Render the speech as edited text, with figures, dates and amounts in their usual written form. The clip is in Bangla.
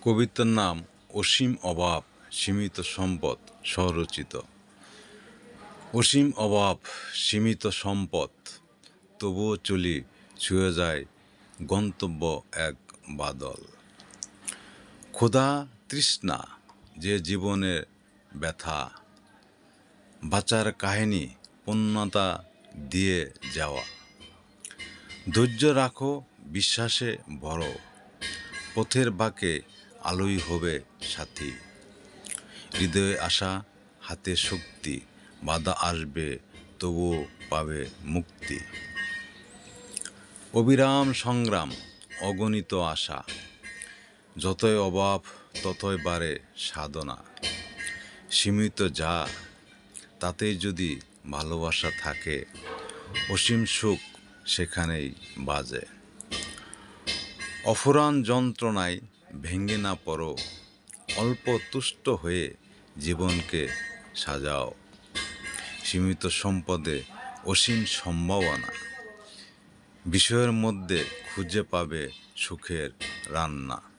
কবিতার নাম অসীম অভাব সীমিত সম্পদ স্বরচিত। অসীম অভাব সীমিত সম্পদ, তবুও চলি ছুঁয়ে যায় গন্তব্য এক বাদল। ক্ষুধা তৃষ্ণা যে জীবনের ব্যথা, বাঁচার কাহিনী পূর্ণতা দিয়ে যাওয়া। ধৈর্য রাখো, বিশ্বাসে ভরো, পথের বাঁকে আলোই হবে সাথী। হৃদয়ে আশা, হাতে শক্তি, বাধা আসবে তবুও পাবে মুক্তি। অবিরাম সংগ্রাম, অগণিত আশা, যতই অভাব ততই বাড়ে সাধনা। সীমিত যা, তাতেই যদি ভালোবাসা থাকে, অসীম সুখ সেখানেই বাজে। অফুরান যন্ত্রণায় ভেঙে না পড়ো, অল্প তুষ্ট হয়ে জীবনকে সাজাও। সীমিত সম্পদে অসীম সম্ভাবনা, বিষয়ের মধ্যে খুঁজে পাবে সুখের রান্না।